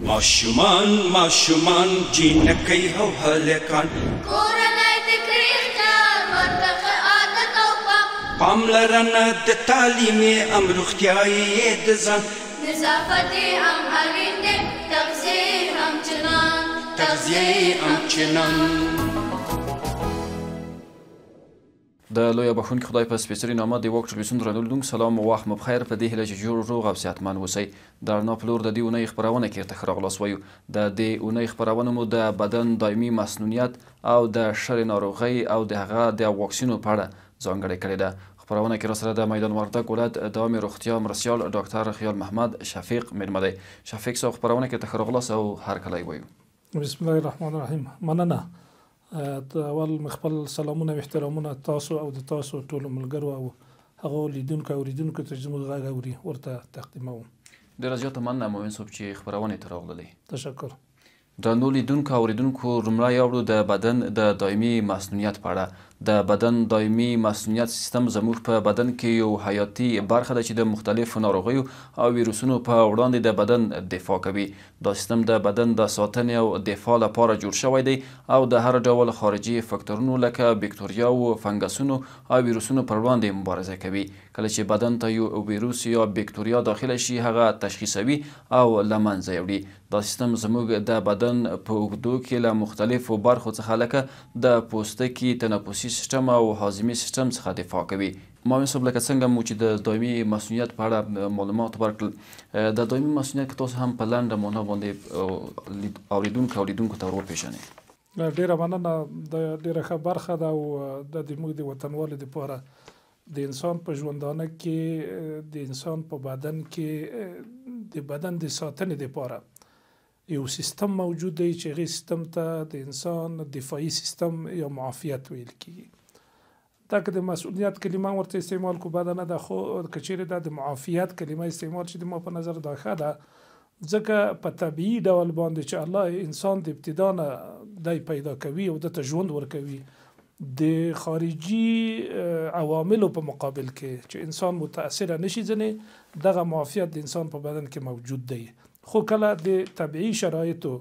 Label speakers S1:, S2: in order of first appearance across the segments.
S1: ماشومان ماشومان جینکۍ او هلکان
S2: کورنۍ د کریختار ورته عادت او
S1: پاملرنه د تعلیمي ام روغتیایي د ځان
S2: نظافت هم اړین دی تغذیه هم چنان
S3: د لوی بخښونکي خدای په سپېڅلي نامه د واک ټلویزیون درنو لیدونکو سلام او وخت مو بخیر. په دې هیله چې جوړ روغ او صحتمند اوسئ. د رڼا په لور د دې اونۍ خپرونه کې ورته ښه راغلاست وایو. د دې اونۍ خپرونه مو د بدن دایمي مسنونیت او د شرې ناروغۍ او د هغه د واکسینو په اړه ځانګړې کړې ده. خپرونه کې راسره د میدان وردګ ولایت د عامې روغتیا مرستیال ډاکټر خیال محمد شفیق میلمه دی. شفیق صاحب خپرونه کې ته ښه راغلاست او هرکلی وایو.
S4: بسم الله الرحمن الرحیم. مننه. اول خپل سلامونه او احترامونه تاسو او د تاسو ټولو ملګرو او هغو لیدونکو او اوریدونکو ته چې زموږ غږ اوري ورته تقدیموم.
S3: ډېره زیاته مننه مومن صاحب چې خپرونې ته راغللی.
S4: تشکر.
S3: درنو لیدونکو او اوریدونکو لومړی اورو د بدن د دایمي مسنونیت په اړه. د بدن دایمي مسنونیت سیستم زموږ په بدن کې یو حیاتي برخه ده چې د مختلفو ناروغیو او ویروسونو په وړاندې د بدن دفاع کوي. دا سیستم د بدن د ساتنې او دفاع لپاره جوړ شوی دی او د هر ډول خارجي فکتورونو لکه بکتریاوو، فنګسونو او ویروسونو پر وړاندې مبارزه کوي. کله چې بدن ته یو ویروس یا بکتریا داخله شي هغه تشخیصوي او له منځه یې وړي. دا سیستم زموږ د بدن په اوږدو کې له مختلفو برخو څخه لکه د پوستکي، تنفسي سیستم او هاضمي سیستم څخه دفاع کوي. مامن صاحب لکه څنګه مو چې د دایمي مسنونیت په اړه معلومات ورکړل، د دایمي مسنونیت که تاسو هم په لنډه معنا باندې اوریدونکو ته ور وپېژنئ.
S4: ډېره مننه. ډېره ښه برخه ده او د زموږ د وطنوالو دپاره د انسان په ژوندانه کې د انسان په بدن کې د بدن د ساتنې دپاره یو سیستم موجود دی چې هغې سیستم ته د انسان دفاعي سیستم یا معافیت ویل کېږي. دا که د مسؤلیت کلمه ورته استعمال کو بده نه ده، خو که چیرې دا د معافیت کلمه استعمال شي د ما په نظر دا ښه ده، ځکه په طبیعي ډول باندې چې الله انسان د ابتدا نه دی پیدا کوي او دته ژوند ورکوي د خارجي عواملو په مقابل کې چې انسان متاثره نشي ځنې دغه معافیت د انسان په بدن کې موجود دی. خو کله د طبیعي شرایطو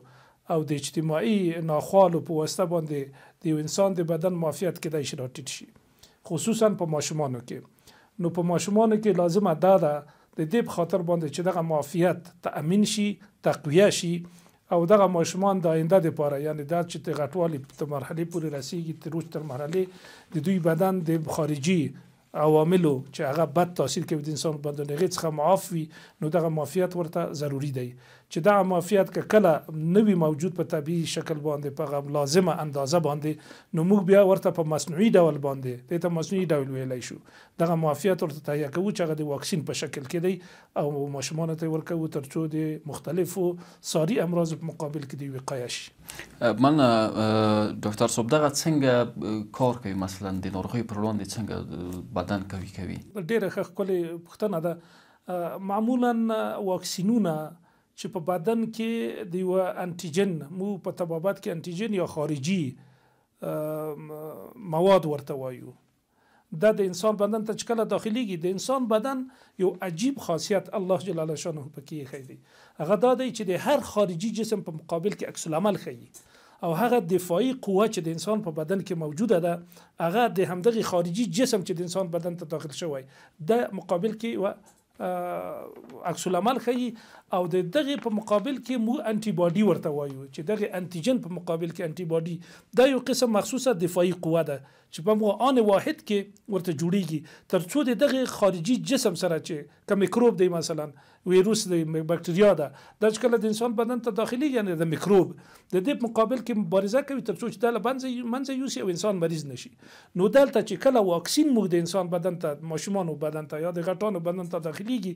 S4: او د اجتماعي ناخوالو په واسطه باندې د یو انسان د بدن معافیت کېدای شي راټیټ شي، خصوصا په ماشومانو کې. نو په ماشومانو کې لازمه دا ده د دې په خاطر باندې چې دغه معافیت تأمین شي، تقویه شي او دغه ماشومان د آینده دپاره یعنې دا چې د غټوالي تر مرحلې پورې رسیږي تر روز تر مرحلې د دوی بدن د خارجي عواملو چې هغه بد تاثیر کوي د انسان بدن هغې څخه معاف وي، نو دغه معافیت ورته ضروري دی. چې دغه معافیت که کله نه وي موجود په طبیعي شکل باندې په هغه لازمه اندازه باندې، نو موږ بیا ورته په مصنوعي ډول باندې دې ته مصنوعي ډول ویلی شو دغه معافیت ورته تهیه کوو چې هغه د واکسین په شکل کې دی او ماشومانو ته یې ورکوو تر څو د مختلفو ساري امراضو په مقابل کې دوی وقایه شي.
S3: من ډاکټر صاحب دغه څنګه کار کوي؟ مثلا د ناروغیو پر وړاندې څنګه بدن قوي کوي؟
S4: ډېره ښه ښکلې پوښتنه ده. معمولا واکسینونه چې په بدن کې د یوه انټیجن، مو په طبابت کې انټیجن یا خارجي مواد ورته وایو، دا د انسان بدن ته چې کله داخليږي د انسان بدن یو عجیب خاصیت الله جل شانه پکې ایښی دی. هغه دا دی چې د هر خارجي جسم په مقابل کې عکس العمل ښیي او هغه دفاعي قوه چې د انسان په بدن کې موجوده ده هغه د همدغه خارجي جسم چې د انسان بدن ته داخل شوی د مقابل کې عکس العمل ښیي او د دغه په مقابل کې مو انټي باډي ورته وایو چې دغه انټیجن په مقابل کې انټي باډي دا یو قسم مخصوصه دفاعي قوه ده چې په آن واحد کې ورته جوړیږي تر څو د دغه خارجي جسم سره چې کوم میکروب دی، مثلا ویروس دی، بکتریا ده، دا چې کله د انسان بدن ته داخلي یعنی د میکروب د دې مقابل کې مبارزه کوي تر څو چې دا له منځه یوسي او انسان مریض نشي. نو دلته چې کله واکسین موږ د انسان بدن ته، ماشومانو بدن ته یا د غټانو بدن ته داخليږي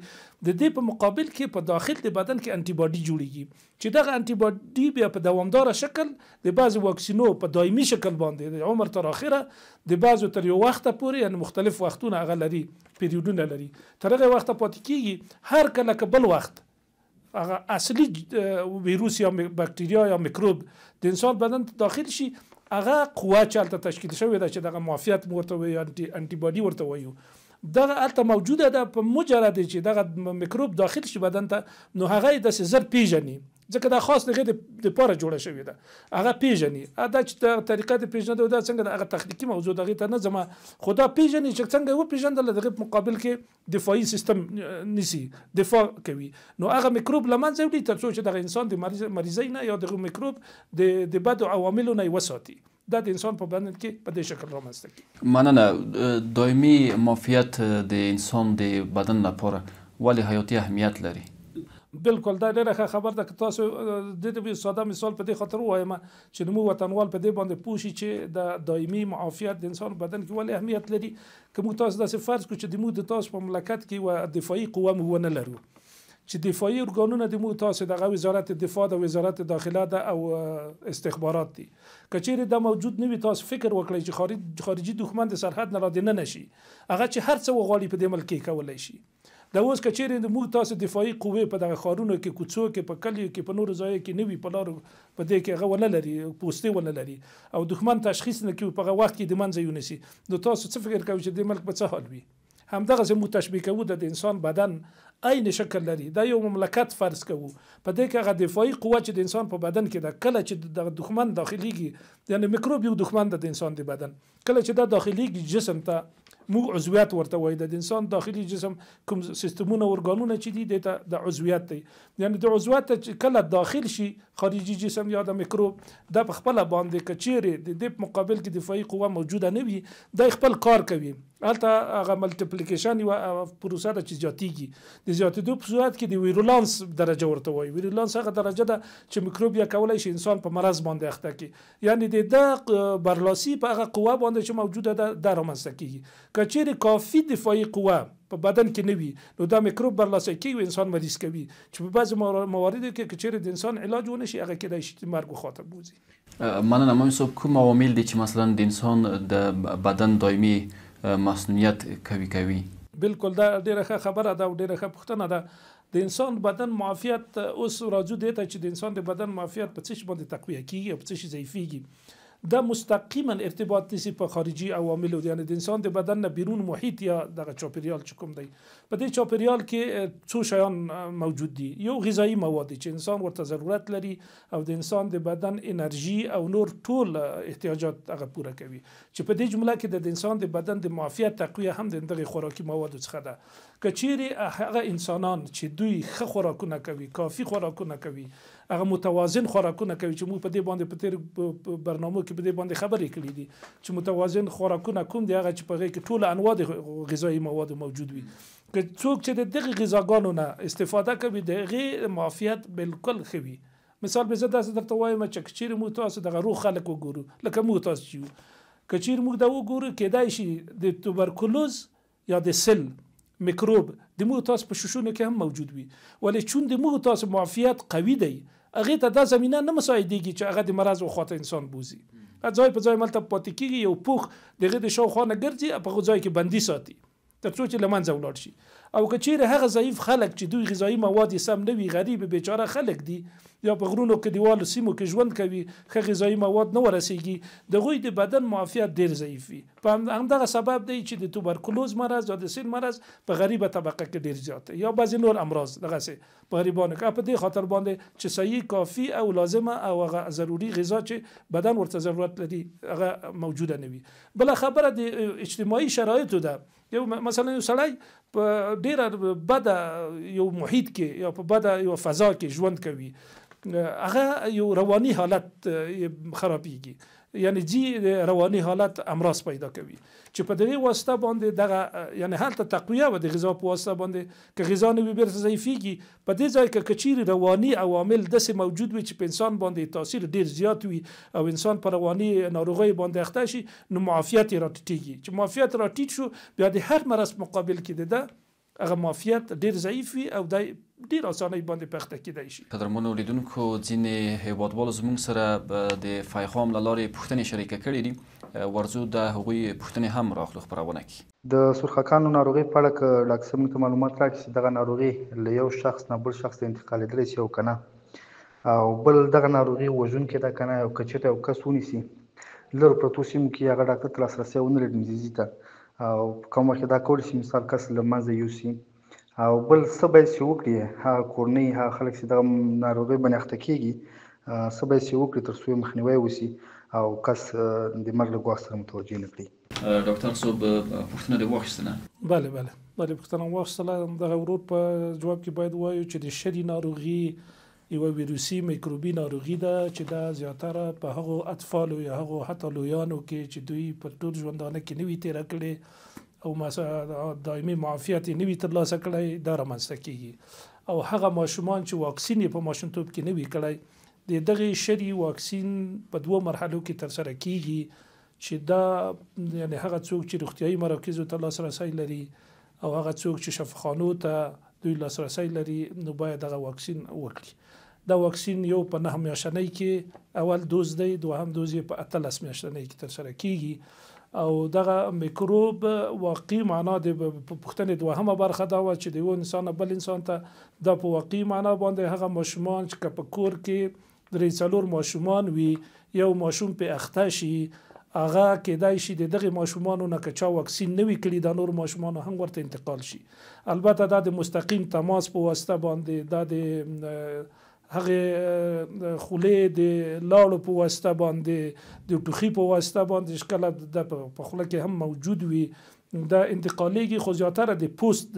S4: د دې په مقابل کې په داخل د بدن کې انټي باډي جوړیږي چې دغه انټي باډي بیا په دوامداره شکل د بعضو واکسینو په دایمي شکل باندې د عمر تر اخره د بعضو تر یو وخته پورې یعنی مختلف وختونه هغه لري، پیریودونه لري، تر هغه وخته پاتې کېږي. هر کله که بل وخت هغه اصلي ویروس یا بکتریا یا میکروب د انسان بدن ته داخل شي هغه قوه چې هلته تشکیل شوې ده چې دغه معافیت مو ورته وایو، انټي باډي ورته وایو، دغه هلته موجوده ده. په مجرد چې دغه میکروب داخل شي بدن ته نو هغه یې داسې زر پیژني ځکه دا خاص دغه د پاره جوړه شوې ده هغه پیژني دا چې طریقه د پیژنې دا څنګه هغه تخنیکی موضوع دغه ته نه زما خدا پیژني چې څنګه و پیژندل دغه مقابل کې دفاعي سیستم نسی دفاع کوي نو هغه میکروب لمنځه وړي تر څو چې دغه انسان د مریضۍ نه یا دغه میکروب د بد عواملو نه وساتي دا د انسان په بدن کې په دې شکل رامنځته کیږي.
S3: مننه. دایمي معافیت د انسان د بدن لپاره ولې حیاتي اهمیت لري؟
S4: بالکل دا ډېره ښه خبر ده که تاسو د دې ساده مثال په دې خاطر ووایم چې زموږ وطنوال په دې باندې پوه شي چې د دایمي معافیت د انسان بدن کې ولې اهمیت لري. که موږ تاسو داسې فرض کړو چې زموږ د تاسو په مملکت کې یوه دفاعي قوه موږ ونه لرو چې دفاعي ارګانونه د موږ تاسو دغه وزارت دفاع د وزارت داخله ده او استخبارات دي که چیرې دا موجود نه وي تاسو فکر وکړئ چې خارجي دښمن د سرحد نه را دننه شي هغه چې هر څه وغواړي په دې ملک کې کولی شي. دا اوس که چیرې د موږ تاسو دفاعي قوې په دغه ښارونو کې کوڅو کې په کلیو کې په نورو ځایو کې نه وي په لارو په دې کې هغه ونه لري پوستې ونه لري او دښمن تشخیص نه کوي په هغه وخت کې د منځه یونیسي نو تاسو څه فکر کوئ چې د ملک په څه حال وي؟ همدغسې موږ تشبیه کوو د انسان بدن عین شکل لري دا یو مملکت فرض کوو په دې کې هغه دفاعي قوه چې د انسان په بدن کې ده کله چې د دښمن داخليږي یعنی میکروب یو دښمن ده د انسان د بدن کله چې دا داخليږي جسم ته موږ عضویت ورته وایي د انسان داخلي جسم کوم سیستمونه ارګانونه چې دي د عضویت دی یعنی د عضویت چې کله داخل شي خارجي جسم یا د میکروب دا په خپل باندې کچېره د دې مقابل کې دفاعي قوه موجوده نه وي دا خپل کار کوي هلته هغه ملټیپلیکیشن یو پروسه ده چې زیاتیږي د زیاتېدو په صورت کې د ویرولانس درجه ورته وایي ویرولانس هغه درجه ده چې میکروب یا کولی شي انسان په مرض باندې اخته کړي یعنی د برلاسي په هغه قوه باندې چې موجوده ده دا رامنځته کیږي که چیرې کافي دفاعي قوه په بدن کې نه وي نو دا میکروب برلاسي کوي انسان مریض کوي چې په بعضې مواردو کې که چیرې د انسان علاج ونه شي هغه کیدای شي مرګ خاطر بوځي.
S3: مننه. مهم صاحب کوم عوامل دي چې مثلا د انسان د بدن دایمي مسنونیت کوي؟
S4: بالکل دا ډیره ښه خبره ده او ډیره ښه پوښتنه ده د انسان بدن معافیت اوس راځو دې ته چې د انسان د بدن معافیت په څه شي باندې تقویه کیږي او په څه شي ضعیفیږي دا مستقیما ارتباط نیسي په خارجي عواملو یعنی د انسان د بدن نه بیرون محیط یا دغه چاپیریال چې کوم دی په دې چاپیریال کې څو شیان موجود دي یو غذایی مواد چې انسان ورته ضرورت لري او د انسان د بدن انرژي او نور ټول احتیاجات هغه پوره کوي چې په دې جمله کې د انسان د بدن د معافیت تقویه هم د دغه خوراکي موادو څخه ده که چیرې هغه انسانان چې دوی ښه خوراکونه کوي کافي خوراکونه کوي هغه متوازن خوراکونه کوي چې موږ په دې باندې په تیر برنامو کې په دې باندې خبرې کړې دي چې متوازن خوراکونه کوم دي هغه چې په هغې کې ټول انواع د غذایي موادو موجود وي که څوک چې د دغه غذاګانو نه استفاده کوي د هغې معافیت بالکل ښه وي. مثال به زه داسې درته وایم چې که چیرې موږ تاسو دغه روغ خلک وګورو لکه موږ تاسو چې یو که چیرې موږ دا وګورو کیدای شي د توبرکلوز یا د سل میکروب د موږ تاسو په ششونو کې هم موجود وي ولې چون د موږ تاسو معافیت قوي دی هغې ته دا زمینه نه مساعدېږي چې هغه د مرض وخواته انسان بوځي ځای په ځای ملته پاتې کېږي یو پوخ د هغې د شاوخوا نه ګرځي په هغه ځای کې بندي ساتي تر څو چې له منځه ولاړ شي او که چیرې هغه ضعیف خلک چې دوی غذایي مواد یې سم نه وي غریب بیچاره خلک دي یا په غرونو کې دیوالو سیمو کې ژوند کوي ښه غذایي مواد نه ورسیږي د هغوی د بدن معافیت ډېر ضعیف وي په همدغه سبب دی چې د توبرکلوز مرض یا د سل مرض په غریبه طبقه کې ډېر زیات دی یا بعضې نور امراض دغسې په غریبانو کې په دې خاطر باندې چې صحیح کافي او لازمه او هغه ضروري غذا چې بدن ورته ضرورت لري هغه موجوده نه وي. بله خبره د اجتماعي شرایطو ده یو مثلا یو سړی په ډیره بده یو محیط کې یا په بده یو فضا کې ژوند کوي هغه یو رواني حالت خرابېږي یعنی جی رواني حالت امراض پیدا کوي چې په دغه واسطه باندې دغه یعنی هلته تقویه و د غذا په واسطه باندې که غذا نه وي بیرته ضعیفېږي په دې ځای کې که چیرې رواني عوامل داسې موجود وي چې په انسان باندې تاثیر ډېر زیات وي او انسان په رواني ناروغیو باندې اخته شي نو معافیت یې راټیټېږي چې معافیت راټیټ شو بیا د هر مرض مقابل کې ده هغه معافیت ډېر ضعیف وي او دی ډېر اسانۍ باندې پخته کېدای شي.
S3: قدرمنو لیدونکو ځینې هیوادوالو زموږ سره د فایخام له لارې پوښتنې شریکه کړې دي ورځو د هغوی پوښتنې هم راخلو خپرونه کې
S5: د سرخکانو ناروغۍ په اړه که ډاکټر صاحب موږ ته معلومات راکړي چې دغه ناروغي له یو شخص نه بل شخص ته انتقالېدلی شي او که نه او بل دغه ناروغي وژونکې ده که نه او که چېرته یو کس ونیسي لرو پرتو سیمو کې هغه ډاکټر ته لاسرسی ونه لري مریضي ته او په کوم وخت کې دا کولی شي مثال کس له منځه یوسي او بل څه باید چې وکړي هغه کورنۍ هغه خلک چې دغه ناروغۍ باندې اخته کېږي څه باید چې وکړي تر څو یې مخنیوی وشي او کس د مرګ له ګواښ سره متوجه نه کړي.
S3: ډاکټر صاحب پوښتنه دې واخیستله؟
S4: بله پوښتنه واخیستله. دغه ورور په جواب کې باید ووایو چې د شری ناروغي یوه ویروسي میکروبي ناروغي ده چې دا زیاتره په هغو اطفالو یا هغو حتی لویانو کې چې دوی په ټول ژوندانه کې نه وي تېره کړې او دایمي معافیت یې نه وي ترلاسه کړی دا رامنځته کېږي. او هغه ماشومان چې واکسین یې په ماشومتوب کې نه وي کړی د دغې شری واکسین په 2 مرحلو کې ترسره کېږي چې دا یعنې هغه څوک چې روغتیایي مراکزو ته لاسرسی لري او هغه څوک چې شفاخانو ته دوی لاسرسی لري نو باید دغه واکسین وکړي. دا واکسین یو په 9 میاشتنۍ کې اول دوز دی، دوهم دوز یې په 18 میاشتنۍ کې ترسره کېږي. او دغه میکروب واقعي معنا د پوښتنې دوهمه برخه دا وه چې د یو انسان بل انسان ته دا په واقعي معنا باندې هغه ماشومان چې که په کور کې 3-4 ماشومان وي یو ماشوم په اخته شي هغه کېدای شي د دغه ماشومانو نه که چا واکسین نه وي کړي دا نور ماشومانو هم ورته انتقال شي. البته دا د مستقیم تماس په واسطه باندې دا د هغه خولې د لاړو په واسطه باندې د ټوخي په واسطه باندې شکله د په خوله کې هم موجود وي دا انتقالیږي، خو زیاتره د پوست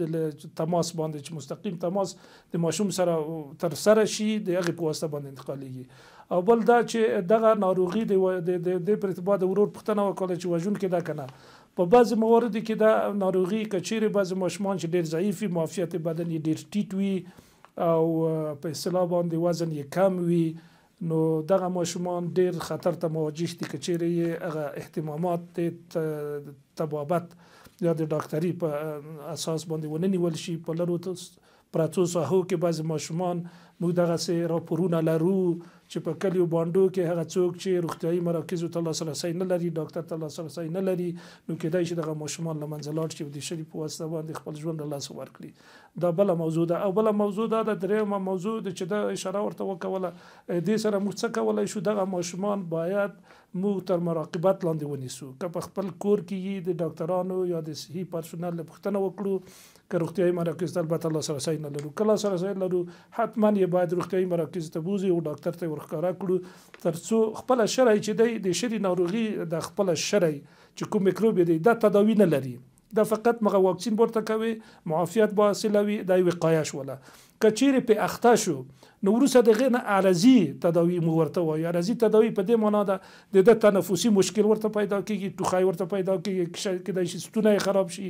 S4: تماس باندې چې مستقیم تماس د ماشوم سره تر سره شي د هغې په واسطه باندې انتقالیږي. او بل دا چې دغه ناروغي د پر ارتباط د ورور پوښتنه وکړه چې وژونکې ده که نه. په بعضې مواردو کې دا ناروغي که چیرې بعضې ماشومان چې ډېر ضعیف وي معافیت بدن یې ډېر ټیټ وي او په اصطلاح باندې وزن یې کم وي نو دغه ماشومان ډېر خطر ته مواجه دي که چیرې یې هغه اهتمامات د طبابت یا د ډاکټري په اساس باندې ونه نیول شي. په لرو پراتو ساحو کې بعضې ماشومان موږ دغسې راپورونه لرو چې په کلیو بانډو کې هغه څوک چې روغتیایي مراکزو ته لاسرسی نه لري ډاکټر ته لاسرسی نه لري نو کېدای شي دغه ماشومان له منځه لاړ شي او د شري په واسطه باندې خپل ژوند له لاسه ورکړي. دا بله موضوع ده. او بله موضوع دا ده درېیمه موضوع ده چې دا اشاره ورته وکوله دې سره موږ څه کولی شو دغه ماشومان باید موږ تر مراقبت لاندې ونیسو. که په خپل کور کې د ډاکټرانو یا د صحي پرسونل نه پوښتنه وکړو که روغتیایي مراکز ته البته لاسرسی نه لرو که لاسرسی لرو حتما یې باید روغتیایي مراکز ته بوځي او ډاکټر ته ورښکاره کړو تر څو خپله شری چې دی د شري ناروغي د خپله شری چې کوم میکروب دی دا تداوي نه لري، دا فقط مغه واکسین ورته کوي معافیت به حاصله وي دا وقایه شوله. که چیرې په اخته شو نو وروسته د هغې نه عرضي تداوي موږ ورته وایو. عرضي تداوي په دې معنا ده د تنفسي مشکل ورته پیدا کېږي، ټوخی ورته پیدا کېږي، کېدای شي ستونه یې خراب شي،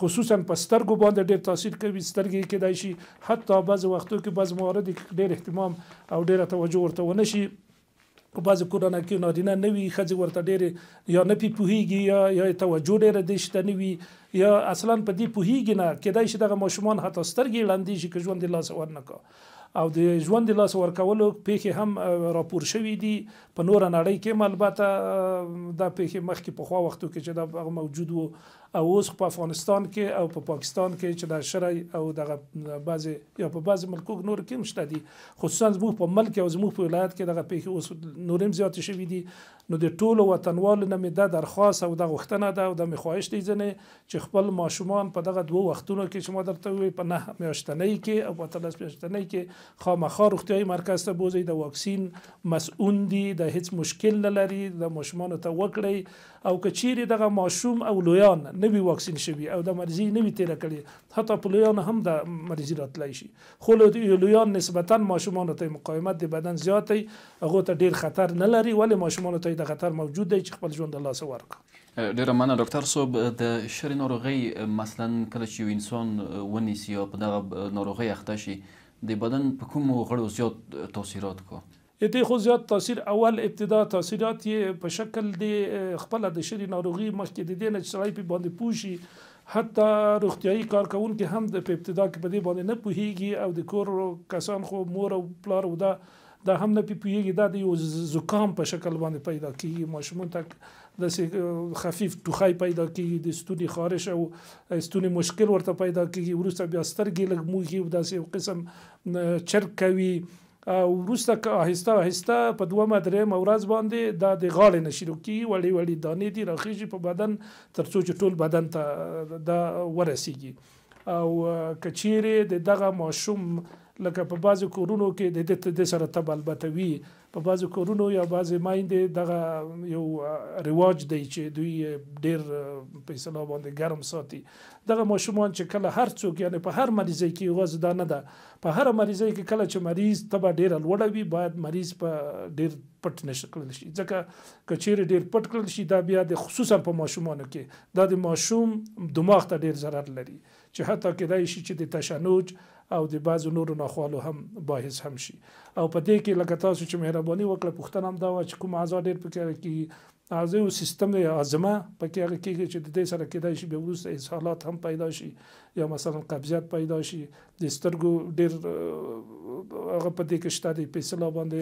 S4: خصوصا په سترګو باندې ډېر تاثیر کوي. سترګې کېدای شي حتی بعضې وختو کې بعض موارد ډېر اهتمام او ډېره توجه ورته ونه شي. په بعضې کورونه کې نارینه نه وي ښځې ورته ډېرې یا نه پې پوهېږي یا توجه ډېره دې شته نه وي یا اصلا په دې پوهېږي نه. کېدای شي دغه ماشومان حتی سترګې ړندې شي که ژوند یې لاسه ورنکړه. او د ژوند د لاسه ورکولو پیښې هم راپور شوي دي په نوره نړۍ کې هم البته دا پیښې مخکې پخوا وختو کې چې دا موجود وو او اوس په افغانستان کې او په پاکستان کې چې دا شری او دغه بعضې یا په بعضې ملکو نور کې هم شته دي، خصوصا زموږ په ملک او زموږ په ولایت کې دغه پیښې اوس نور هم زیاتې شوي دي. نو د ټولو وطنوالو نه مې دا درخواست او دا غوښتنه ده او دا مې خواهش دی ځینې چې خپل ماشومان په دغه 2 وختونو کې چې ما درته وویل په 9 میاشتنۍ کې او په 18 میاشتنۍ کې خامخا روغتیایي مرکز ته بوځئ. د واکسین مسؤون دي، د هیڅ مشکل نه لري، د ماشومانو ته وکړئ. او که چیرې دغه ماشوم او لویان نه وي واکسین شوي او د مریضي نه وي تېره کړې حتی په لویانو هم د مریضي راتلی شي، خو لویان نسبتا ماشومانو ته مقاومت د بدن زیات دی، هغو ته ډېر خطر نه لري ولې ماشومانو ته د خطر موجود دی چې خپل ژوند له لاسه ورکړي.
S3: ډېره مننه ډاکټر صاحب. د شري ناروغۍ مثلا کله چې یو انسان ونیسي یا په دغه ناروغۍ اخته شي د بدن په کومو غړو زیات تاثیرات کو؟
S4: دې خو زیات تاثیر اول ابتدا تاثیرات یې په شکل د خپله د شري ناروغي مخکې د دې نه چې سړی پې باندې پوه شي حتی روغتیایي کارکوونکي هم په ابتدا کې په دې باندې نه پوهېږي او د کور کسان خو مور او پلار او دا هم نه پوهېږي. دا د یو زکام په شکل باندې پیدا کېږي، ماشومانو ته داسې خفیف ټوخی پیدا کېږي، د ستوني خارش او ستوني مشکل ورته پیدا کېږي، وروسته بیا سترګې لږ موږي او داسې یو قسم چرک کوي او وروسته آهسته آهسته په 2-3 ورځ باندې دا د غاړې نه شروع کېږي، وړې وړې دانې دي راخېږي په بدن تر څو چې ټول بدن ته دا ورسېږي. او که چیرې د دغه ماشوم لکه په بعضو کورونو کې د سره تب البته وي په بعضو کورونو یا بعضې میندې دغه یو رواج دی چې دوی ډېر په اصطلاح باندې ګرم ساتي دغه ماشومان چې کله هر څوک یعنی په هر مریضۍ کې یوازې دا نه ده په هر مریضۍ کې کله چې مریض تبه ډېره لوړه وي باید مریض په ډېر پټ نشه کړل شي ځکه که چیرې ډېر پټ کړل شي دا بیا د خصوصا په ماشومانو کې دا د ماشوم دماغ ته ډېر ضرر لري چې حتی کېدای شي چې د تشنج او د بعضو نورو ناخوالو هم باعث هم شي او په دې کې لکه تاسو چې مهرباني وکړه پوښتنه هم دا وه چې کوم اعضا ډېر پکې کې اعضاء سیستم هاضمه پکې هغه کېږي چې د دې سره کېدای شي بیا وروسته اسهالات هم پیدا شي یا مثلا قبضیت پیدا شي د سترګو ډېر هغه په دې کې شته دی په اصطلاح باندې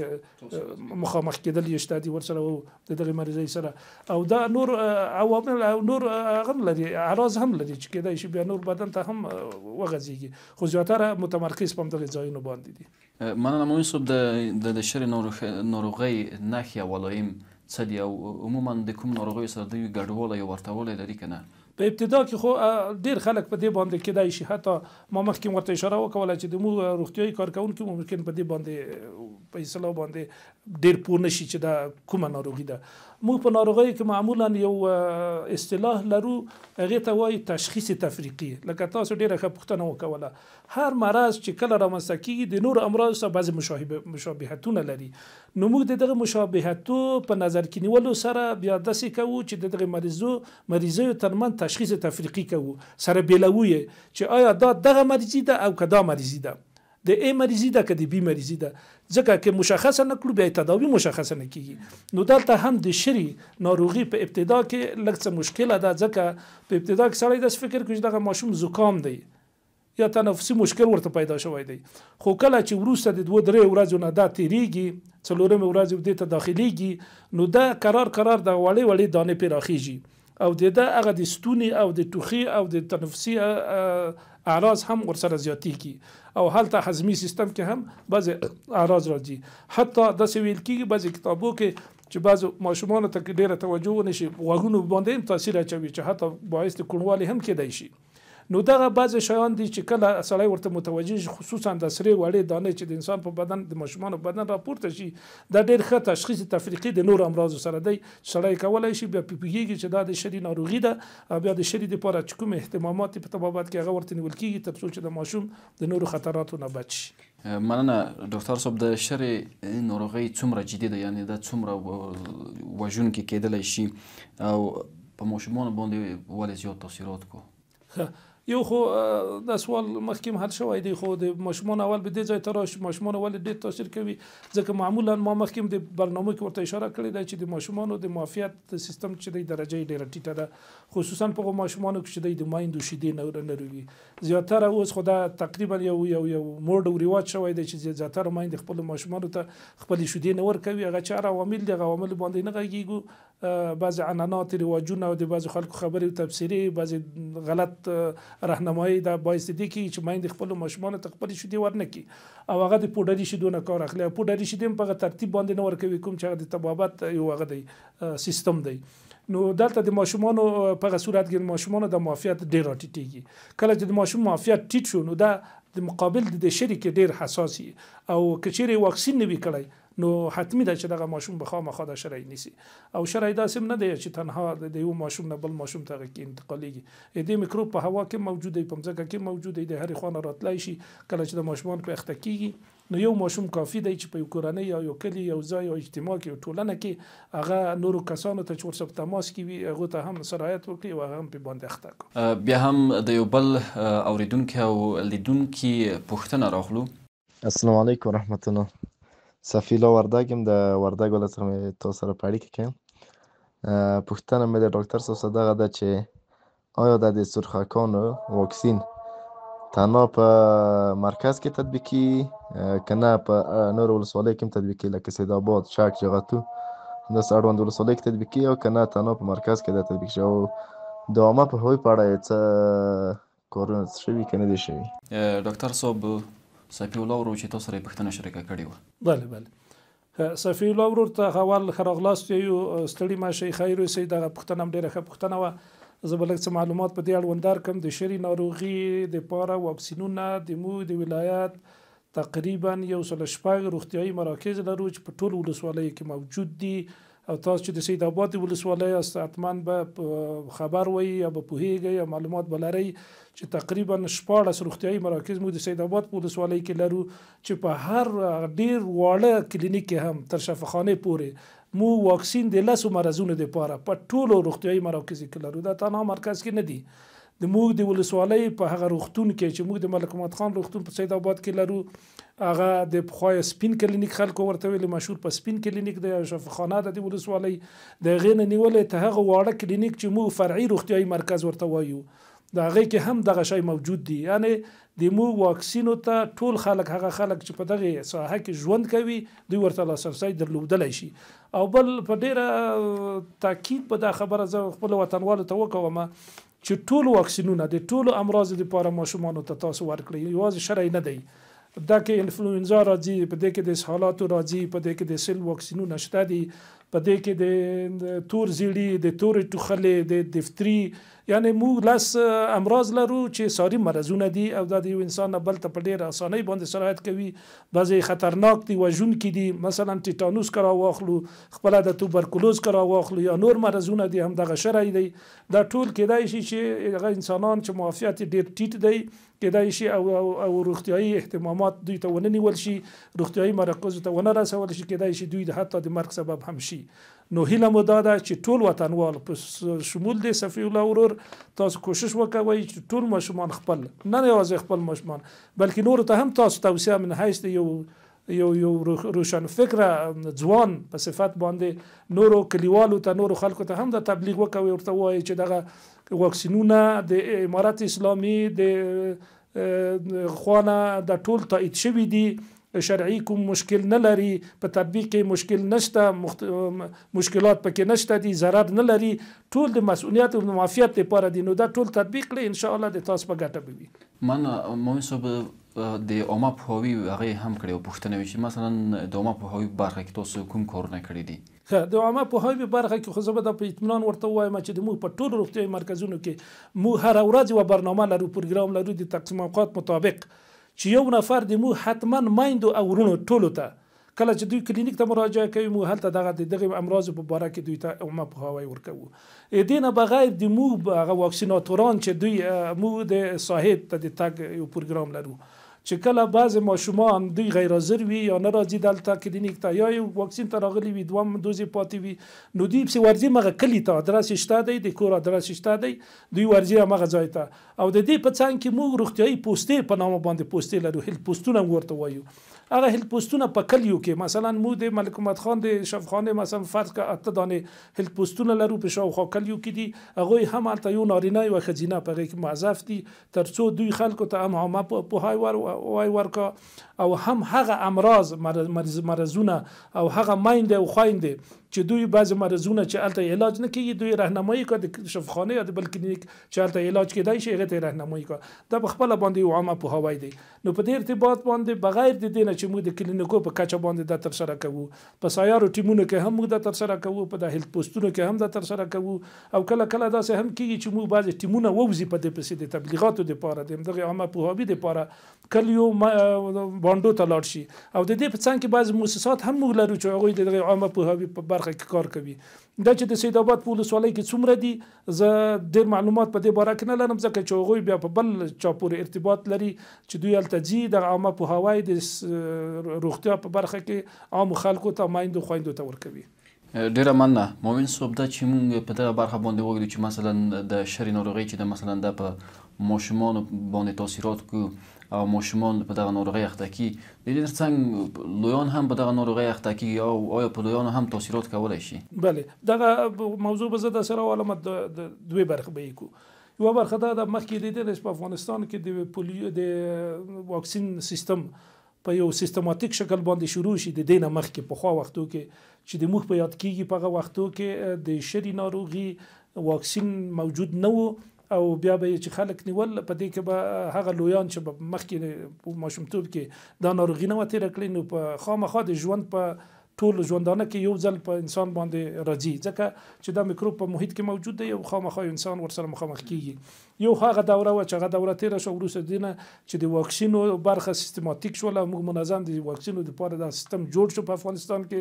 S4: مخامخ کېدل یې شته دي ورسره د دغې مریضۍ سره او دا نور عوامل او نور هغه هم لري اعراض هم لري چې کېدای شي بیا نور بدن ته هم وغځېږي خو زیاتره متمرکز په همدغې ځایونو باندې دي
S3: مننه مومن صاحب د شري ناروغۍ نښې او علایم څه دي او عموما د کوم ناروغیو سره دوی ګډوالی یا ورته لري که نه
S4: په ابتدا کې خو ډېر خلک په دې باندې کېدای شي حتی ما مخکې ورته اشاره وکوله چې د موږ روغتیایي کارکوونکي ممکن په دې باندې په اصطلاح باندې ډېر پوه نه شي چې دا کومه ناروغي ده موږ په ناروغیو کې معمولا یو اصطلاح لرو هغې ته وایي تشخیص تفریقي لکه تاسو ډېره ښه پوښتنه وکوله هر مرض چې کله رامنځته کېږي د نورو امراضو سره بعضې مشابهتونه لري نو موږ د دغه مشابهتو په نظر کې نیولو سره بیا داسې کوو چې د دغې مریضیو ترمنځ تشخیص تفریقي کوو سره بیلوو یې چې آیا دا دغه مریضي ده او که دا مریضي ده د ای مریضي ده که د بی مریضي ده ځکه که مشخصه نه کړو بیا تداوي مشخصه نه کېږي نو دلته هم د شري ناروغي په ابتدا کې لږ څه مشکله ده ځکه په ابتدا کې سړی داسې فکر کوي چې دغه ماشوم زکام دی یا تنفسي مشکل ورته پیدا شوی دی خو کله چې وروسته د 2-3 ورځو نه دا تیریږي 4مې ورځې دې ته داخلیږي نو دا قرار د وړې وړې دانې پرې راخیږي او د هغه د ستوني او د ټوخي او د تنفسي اعراض هم ورسره زیاتېږي او هلته هضمي سیستم کې هم بعضې اعراض راځي حتی داسې ویل کېږي بعضې کتابو کې چې بعضو ماشومانو ته ډېره توجه ونه شي غوږونو باندې هم تاثیر اچوي چې حتی باعث د کوڼوالي هم کېدای شي نو دغه بعضې شیان دي چې کله سړی ورته متوجه شي خصوصا د سرې وړې دانې چې د انسان په بدن د ماشومانو بدن راپورته شي دا ډېر ښه تشخیص تفریقي د نورو امراضو سره دی سړی کولی شي بیا پوهېږي چې دا د شري ناروغي ده او بیا د شري دپاره چې کوم اهتمامات په طبابت کې هغه ورته نیول کېږي تر څو چې د ماشوم د نورو خطراتو نه بچ شي
S3: مننه ډاکټر صاحب د شري ناروغۍ څومره جدي ده یعنې دا څومره وژونکې کېدلی شي او په ماشومانو باندې ولې زیات تاثیرات کو
S4: یو خو دا سوال مخکې هم حل شوی دی خو د ماشومان اول به دې ځای ته راشي ماشومان ولې ډېر تاثیر کوي ځکه معمولا ما مخکې هم د برنامه کې ورته اشاره کړې ده چې د ماشومانو د معافیت سیستم چې دی درجه یې ډېره ټیټه ده خصوصا په هغو ماشومانو کې چې دی د میندو شیدې نه روي زیاتره اوس خو دا تقریبا یو موډ او رواج شوی دی چې زیاتره میندې خپلو ماشومانو ته خپلې شیدې نه ورکوي هغه چې هر عوامل دي هغه عواملو باندې نه غږېږو بعضې عنعنات رواجونه او د بعضو خلکو خبرې او تبصرې بعضې غلط راهنمایي دا باعث دي کېږي چې میندې خپلو ماشومانو ته خپلې شیدې ورنه کړي او هغه د پوډري شیدو نه کار اخلي او پوډري شیدې هم په هغه ترتیب باندې نه ورکوي کوم چې هغه د طبابت یو هغه دی سیستم دی نو دلته د ماشومانو په هغه صورت کې د ماشومانو د معافیت ډېر راټیټېږي کله چې د ماشوم معافیت ټیټ شو نو دا د مقابل د شري کې ډېر حساس او که چیرې واکسین نه وي کړی نو حتمی ده چې دغه ماشوم به خامخا د شری نیسي او شری داسې نه دی چې تنها د یو ماشوم نه بل ماشوم ته کې انتقالیږي دې میکروب په هوا کې موجود دی په ځمکه کې موجود دی د هرې خوا نه راتلی شي کله چې د ماشومان په اخته کېږي نو یو ماشوم کافي دی چې په یو کورنۍ یا یو کلي یو ځای یا اجتماع کې یو ټولنه کې هغه نورو کسانو ته چې ورسره په تماس کې وي هغو ته هم سرایت وکړي او هغه هم پې باندې اخته کړو
S3: بیا هم د یو بل اورېدونکي او لیدونکي پوښتنه راخلو
S6: السلام علیکم ورحمت الله صفیلا وردګ یم د وردګ ولایت څخه مې تاسو سره په اړیکه کې یم پوښتنه مې د ډاکټر صاحب څخه دغه ده چې آیا د سرخکانو واکسین تنها په مرکز کې تطبیقي که نه په نورو ولسوالیو کې هم تطبیقي لکه سیدآباد شک جغتو همداسې اړوند ولسوالیو کې تطبیقي او که نه تنها په مرکز کې دا تطبیق شوی او د عامه پوهاوي په اړه یې څه کارونه شوي که نه دي شوي
S3: ډاکټر صاحب صفي الله ورور چې تاسو سره یې پوښتنه شریکه کړې وه
S4: بله صفي الله ورور ته اول ښه راغلاست یو ستړي مه شئ خیر اوسئ دغه پوښتنه هم ډېره ښه پوښتنه وه زه به لږ څه معلومات په دې اړوند درکړم. د شری ناروغي دپاره واکسینونه د موږ د ولایت تقریبا 106 روغتیایي مراکز لرو چې په ټولو ولسوالیو کې موجود دي. او تاسو چې د سید آباد ولسوالۍ است حتما به خبر وي یا به پوهیږئ یا معلومات به لرئ چې تقریبا 14 روغتیایي مراکز موږ د سید آباد په ولسوالۍ کې لرو چې په هر ډیر واړه کلینیک کې هم تر شفاخانه پورې مو واکسین د 10 مرزونو لپاره په ټولو روغتیایي مراکزو کې لرو. دا تنها مرکز کې نه دي، د موږ د ولسوالۍ په هغه روغتون کې چې موږ د ملک محمد خان روغتون په سید آباد کې لرو، هغه د پخوای سپین کلینیک خلکو ورته ویل مشهور په سپین کلینیک د شفاخانه د ولسوالۍ د غین نیولې ته هغه واړه کلینیک چې موږ فرعي روغتیایي مرکز ورته وایو، دا هغه کې هم دغه شی موجود دي. یعنی د موږ واکسینو ته ټول خلک، هغه خلک چې په دغه ساحه کې ژوند کوي، دوی ورته لاسرسی درلودلی شي. او بل په ډیره تاکید په دا خبره زه خپل وطنوالو ته وکوم چې ټول واکسینونه د ټولو امراضو لپاره ماشومانو ته تاسو ورکړئ. یوازې شرعي نه دی، دا کې انفلوئنزا راځي، په دې کې د اسهالاتو راځي، په دې کې د سل واکسینونه شته دي، په دې کې د تور زیړي، د تور ټوخلې، د دفتري، یعنی موږ 10 امراض لرو چې ساري مرضونه دي او دا د یو انسان نه بل ته په ډېره اسانۍ باندې سرایت کوي. بعضې خطرناک دي، وژونکي دي، مثلا ټیټانوس که راواخلو، خپله د توبرکلوز که راواخلو، یا نور مرضونه دي همدغه شرعي دی. دا ټول کیدای شي چې هغه انسانان چې معافیت ډېر ټیټ دی کیدای شي او روغتیایي اهتمامات دوی ته ونه نیول شي، روغتیایي مراکزو ته ونه رسول شي، کیدای شي دوی حتی د مرګ سبب هم شي. نو هیله مو دا ده چې ټول وطنوال په شمول د صفي الله ورور تاسو کوشش وکوئ چې ټول ماشومان خپل، نه یوازې خپل ماشومان بلکې نورو ته هم تاسو توصیه من حیث یو روشن فکره ځوان په صفت باندې نورو کلیوالو ته، نورو خلکو ته هم د تبلیغ وکوي، ورته وایي چې دغه واکسینونه د امارت اسلامي د خوانه د ټول تایید شوي دي، شرعي کوم مشکل نه لري، په تطبیق کې مشکل نشته، مشکلات پکې نشته دي، ضرر نه لري، ټول د مسؤلیت او معافیت لپاره دي. نو دا ټول تطبیق کړئ، ان شاء الله د تاسو په ګټه به وي.
S3: من مومن صاحب د عامه پوهاوي هغه هم کړی او پوښتنه وشي مثلا د عامه پوهاوي برخه کې تاسو کوم کارونه کړی دي؟
S4: د عامه پوهاوي برخه کې خو زه به دا په اطمینان ورته وایم چې د موږ په ټولو روغتیایي مرکزونو کې موږ هره ورځ یوه برنامه لرو، پروګرام لرو د تقسیم اوقات مطابق، چې یو نفر د موږ حتما میندو او ورونو ټولو ته کله چې دوی کلینیک ته مراجعه کوي، موږ هلته دغه امراض په باره کې دوی ته عامه پوهاوی ورکوو. دې نه بغیر د موږ هغه واکسیناتوران چې دوی موږ د ساحې ته د تګ یو پروګرام لرو، چې کله بعض ماشومان دوی غیر حاضر وي یا نه راځي دلته کلینیک ته، یا یو واکسین ته راغلي وي، دوم دوزې پاتې وي، نو دوی پسې ورځي مغه کلي ته، ادرس شته دی، د کور ادرس شته دی، دوی ورځي همغه ځای ته. او د دې په څنګ کې موږ روغتیایي پوستې په نامه باندې پوستې لرو، هیلت پوسټونه ورته وایو. هغه هیلت پوسټونه په کلیو کې مثلا موږ د ملک محمد خان د شفاخانه مثلا فرض کړه 8 دانې هیلت پوسټونه لرو په شاوخوا کلیو کې دي، هغوی هم هلته یو نارینه یو ښځینه په هغې کې موظف دي، تر څو دوی خلکو ته هم عامه پوهاوی ورکا او هم هغه امراض مرضونه او هغه میندې او خویندې چې دوی بعض مرضونه چې هلته علاج نه کیږي، دوی راهنمایي کړه د شفاخانه یا د بل کلینیک چې هلته علاج کیدای شي، هغې ته یې راهنمایي کړه. دا په خپله باندې یو عامه پوهاوی دی. نو په دې ارتباط باندې بغیر د دې نه چې موږ د کلینیکو په کچه باندې دا ترسره کوو، په سیارو ټیمونو کې هم موږ دا ترسره کوو، په د هیلت پوسټونو کې هم دا ترسره کوو، او کله کله داسې هم کیږي چې موږ بعضې ټیمونه ووځي په دې پسې د تبلیغاتو دپاره، د همدغې عامه پوهاوي دپاره کلیو بانډو ته لاړ شي. او د دې په څنګ کې بعضې مؤسسات هم موږ لرو چې هغوی د دغې عامه پوهاوي په برخه کې کار کوي. دا چې د سید آباد په ولسوالۍ کې څومره دي زه ډېر معلومات په دې باره کې نه لرم، ځکه چې هغوی بیا په بل چا پورې ارتباط لري چې دوی هلته ځي د عامه پوهاوی د روغتیا په برخه کې عامو خلکو ته، میندو خویندو ته ورکوي.
S3: ډیره مننه مومن صاحب. دا چې موږ په دغه برخه باندې وګورو چې مثلا د شری ناروغۍ چې د مثلا د په ماشومانو باندې تاثیرات کو او ماشومان په دغه ناروغۍ اخته کی، د دې ترڅنګ لویان هم په دغه ناروغۍ اخته کیږي او آیا په لویانو هم تاثیرات کولی شي؟ بله،
S4: دغه موضوع به زه د سره والم د دوی برخه به یې کو. یوه برخه دا د مخکې لیدلی چې په افغانستان کې د پولیو د واکسین سیستم په یو سیستماتیک شکل باندې شروع شي. د دې نه مخکې پخوا وختو کې چې د موږ په یاد کېږي په هغه وختو کې د شری ناروغي واکسین موجود نه و، او بیا به چې خلک نیول په دې کې به هغه لویان چې به مخکې په ماشومتوب کې دا ناروغي نه وه تېره کړې، نو په خامخا د ژوند په ټول ژوندانه کې یو ځل په انسان باندې راځي، ځکه چې دا میکروب په محیط کې موجود دی او خامخا انسان ورسره مخامخ کیږي. یو هغه دوره و چې هغه دوره تیره شوه وروسته دینه چې د واکسینو برخه سیستماتیک شوله، موږ منظم د واکسینو دپاره دا سیستم جوړ شو په افغانستان کې،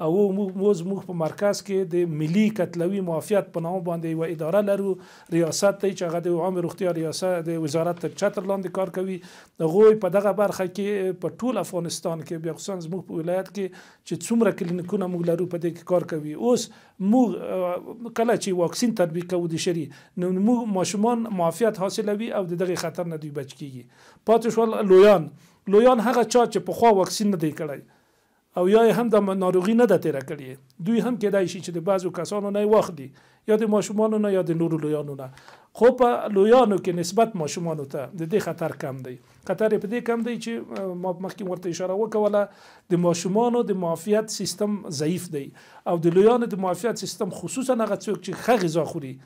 S4: او موږ په مرکز کې د ملي کتلوي معافیت په نامه باندې یوه اداره لرو، ریاست دی چې هغه د عامې روغتیا ریاست د وزارت تر چتر لاندې کار کوي. هغوی په دغه برخه کې په ټول افغانستان کې بیا خصوصا زموږ په ولایت کې چې څومره کلینیکونه موږ لرو په دې کې کار کوي. اوس موږ کله چې واکسین تطبیق کوو د شري، نو موږ ماشومان معافیت حاصلوي او د دغه خطر نه دوی بچ کیږي. پاتې شول لویان هغه چا چې پخوا واکسین نه دی کړی او یا هم د ناروغي نه ده تیره کړې، دوی هم کېدای شي چې د بعضو کسانو نه واخلي، یا د ماشومانو نه یا د نورو لویانو نه. خو په لویانو کې نسبت ماشومانو ته د دې خطر کم دی. خطر یې په دې کم دی چې ما مخکې ورته اشاره وکوله، د ماشومانو د معافیت سیستم ضعیف دی او د لویانو د معافیت سیستم خصوصا هغه څوک چې ښه غذا خوري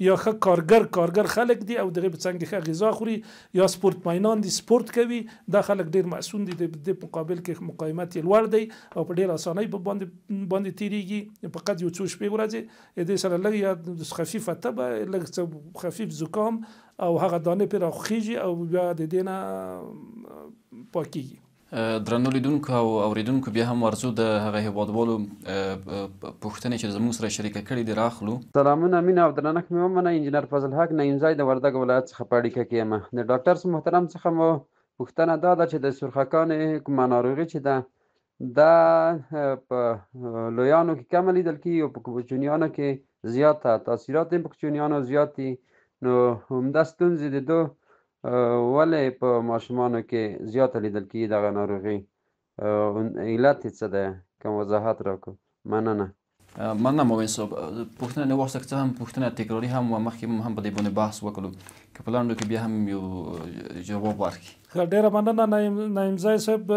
S4: یا ښه کارګر خلک دي او دغه په څنګ ښه غذا خوري یا سپورت مینان دي، سپورت کوي، دا خلک ډیر معصوم دي، د مقابل کې مقاومت یې لوړ دی او په ډیر اسانۍ په باندې تیریږي. فقط یو څو شپې ورځې دې سره لږ یا خفیفه تبه، لږ څه خفیف زکام او هغه دانې پرې راخیږي او بیا د دې نه پاکیږي.
S3: درنو لیدونکو او اوریدونکو بیا هم ورځو د هغه هیوادوالو پوښتنې چې زموږ سره شریکه کړي دي راخلو.
S7: سلامونه مینه او درنښت مې ومنه. انجینر فضل حق نعیم زی د وردګ ولایت څخه په اړیکه کې یم. د ډاکټر محترم څخه مو پوښتنه دا ده چې د سرخکانې کومه ناروغي چې ده دا په لویانو کې کمه لیدل کېږي او په کوچنیانو کې زیاته تاثیرات یې په کوچنیانو زیات دي، نو همدا ستونزې د دو ولې په ماشومانو کې زیاته لیدل کېږي دغه ناروغي، علت یې څه دی؟ کوم وضاحت راکړو. مننه.
S3: مننه مومن صاحب. پوښتنه نه واخیسته که څه هم پوښتنه تکراري هم و، مخکې هم په دې باندې بحث وکړو، که په لنډو کې بیا هم یو جواب ورکړي.
S4: ډیره مننه نعیم زی صاحب،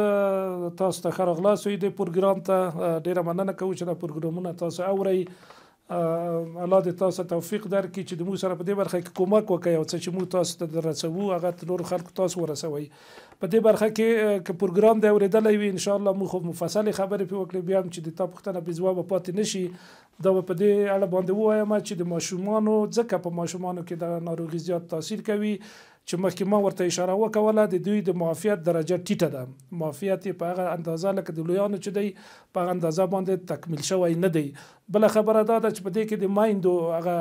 S4: تاسو ته ښه راغلاست دې پروګرام ته. ډیره مننه کوو چې دا پروګرامونه تاسو اورئ. الله دې تاسو توفیق درکړي چې د موږ سره په دې برخه کې کومک وکړي او څه چې موږ تاسو ته رسوو هغه نورو خلکو تاسو ورسوئ. په دې برخه کې که پروګرام دی اورېدلی وي انشاءالله موږ خو مفصلې خبرې پرې وکړې، بیا هم چې د تا پوښتنه بې ځوابه پاتې نه شي. دا به په دې اړه باندې ووایم چې د ماشومانو، ځکه په ماشومانو کې د ناروغي زیات تاثیر کوي چې مخکې ما ورته اشاره وکوله، د دوی د معافیت درجه ټیټه ده. معافیت یې په هغه اندازه لکه د لویانو چې دی په هغه اندازه باندې تکمیل شوی نه دی. بله خبره دا ده چې په دې کې د مایندو هغه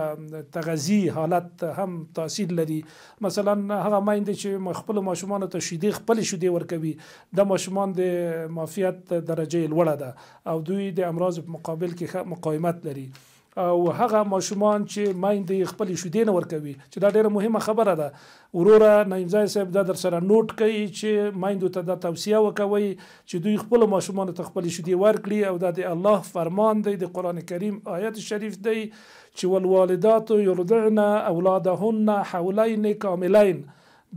S4: تغذي حالت هم تاثیر لري. مثلا هغه میندې چې خپلو ماشومانو ته خپلې شیدې ورکوي، د ماشومان د معافیت درجه یې لوړه ده او دوی د امراض په مقابل کې مقاومت لري. او هغه ماشومان چې میندې خپلې شیدې نه ورکوي، چې دا ډیره مهمه خبره ده. وروره نعیم زی صاحب دا در سره نوٹ کوي چې میندو ته دا توصیه وکوي چې دوی خپلو ماشومانو ته خپلې شیدې ورکړي، او دا د الله فرمان دی، د قرآن کریم آیت شریف دی چې والوالدات یرضعن اولادهن حولین کاملین.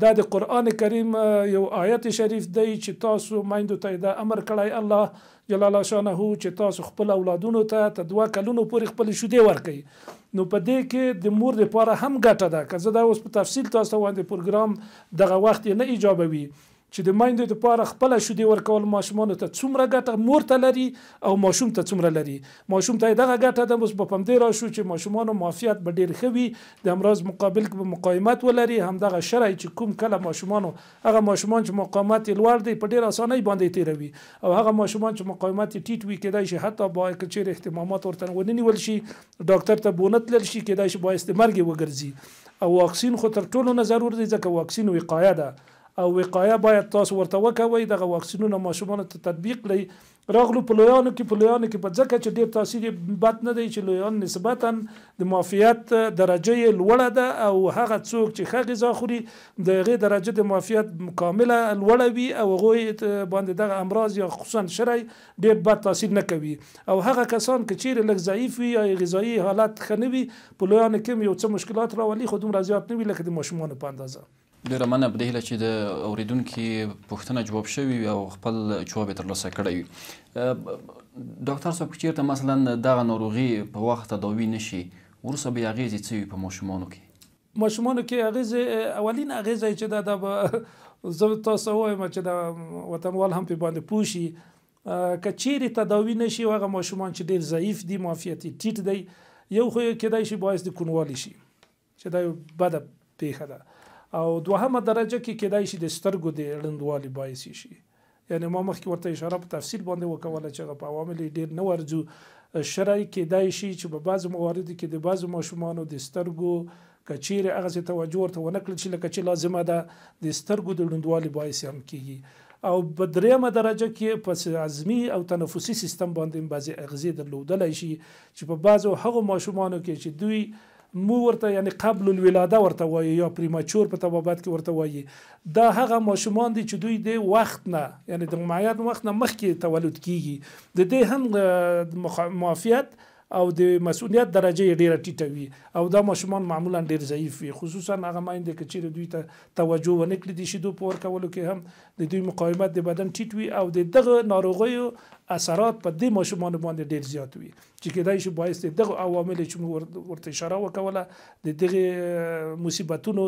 S4: دا د قرآن کریم یو آیت شریف دی چې تاسو میندو ته دا امر کړی الله جل شانه چې تاسو خپل اولادونو ته 2 کلونو پورې خپل شیدې ورکړي. نو په دې کې د مور لپاره هم ګټه ده. که زه دا اوس په تفصیل تاسو باندې پروګرام دغه وخت نه ایجابوي چې د میندو لپاره خپل شیدې ورکول ماشومانو ته څومره ګټه مور ته لري او ماشوم ته څومره لري. ماشوم ته دغه ګټه ده، اوس په پم دې راشو چې ماشومانو معافیت به ډیر ښه وي، د امراض مقابل کې مقاومت ولري. همدغه شرعي چې کوم کله ماشومانو هغه ماشومان چې مقاومت یې لوړ دی په ډیر اسانۍ باندې تیروي، او هغه ماشومان چې مقاومت یې ټیټ وي کېدای شي حتی با کچېرې اهتمامات ورته ونیول شي، ډاکټر ته بونه تلل شي، کېدای شي باعث د مرګ وګرځي. او واکسین خو تر ټولو نه ضرور دی، ځکه واکسین وقایه ده او وقایه باید تاسو ورته وکوئ. دغه واکسینونه ماشومانو ته تطبیق کړئ. راغلو په لویانو کې په ځکه چې ډیر تاثیر بد نه دی چې لویان نسبتا د معافیت درجه یې لوړه ده، او هغه څوک چې ښه غذا خوري د هغې درجه د معافیت کامله لوړه وي او هغوی باندې دغه امراض یا خصوصا شرعي ډیر بد تاثیر نه کوي. او هغه کسان که چیرې لږ ضعیف وي یا غذایي حالت ښه نه وي، په لویانو کې یو څه مشکلات راولي، خو دومره زیات نه وي لکه د ماشومانو په اندازه.
S3: ډیره مننه په دې هیله چې د اوریدونکي پوښتنه جواب شوي وي او خپل جواب یې ترلاسه کړی وي. ډاکټر صاحب که چېرته مثلا دغه ناروغي په وخت تداوي نه شي، وروسته به یې اغېزې څه وي په ماشومانو کې؟
S4: ماشومانو کې اغېزې، اولین اغېزه چې دا به زه تاسو وایم چې دا وطنوال هم پرې باندې پوه شي، که چیرې تداوي نشي هغه ماشومان چې ډېر ضعیف دي معافیت یې ټیټ دی یو خو کېدای شي باعث د کڼوالي شي چې دا یو بده پیښه ده او دوهمه درجه کې کېدای شي د سترګو د ړندوالي باعث شي یعنی ما مخکې ورته اشاره په تفصیل باندې وکوله چې هغه په عوامل ډېر نه ورځو شرعي کېدای شي چې په بعضو مواردو کې د بعضو ماشومانو د سترګو که چیرې هغسې توجه ورته ونه کړل شي لکه چې لازمه ده د سترګو د ړندوالي باعث هم کېږي او په دریمه درجه کې په عظمي او تنفسي سیستم باندې بعضې اغېزې درلودلی شي چې په بعضو هغو ماشومانو کې چې دوی مو ورته یعنی قبل الولاده ورته وایي یا پریماچور په طبابت کې ورته وایي دا هغه ماشومان دي چې دوی د وخت نه یعنی د معین وخت نه مخکې تولد کیږي د دې هم معافیت او د مسؤلیت درجه یې ډیره ټیټه وي او دا ماشومان معمولا ډیر ضعیف وي خصوصا هغه میندې که چیرې دوی ته توجه ونه کړي د شیدو په ورکولو کې هم د دوی مقاومت د بدن ټیټ وي او د دغه ناروغیو اثرات په دې ماشومانو باندې ډیر زیات وي چې کېدای شي باعث د دغه عوامل چې موږ ورته اشاره وکوله د دغه مصیبتونو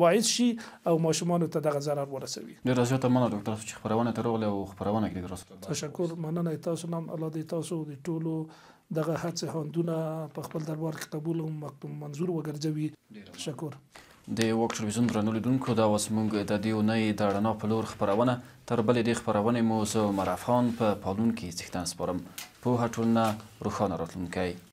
S4: باعث شي او ماشومانو ته دغه ضرر ورسوي.
S3: ډېره زیاته مننه ډاکټر صاحب چې خپرونه ته راغلې او خپرونه کې درست
S4: تشکر مننه تاسو نام الله دې تاسو د ټولو دغه هڅې هاندونه په خپل دربار کې قبول او منظور وګرځوي. تشکر.
S3: د وک ټلویزیون درنو لیدونکو دا اوس موږ د دې اونۍ د رڼا په لور خپرونه تر بلې دې خپرونې مو زه عمر افغان په پالون کې څښتن سپارم. پوهه ټولنه روښانه راتلونکی.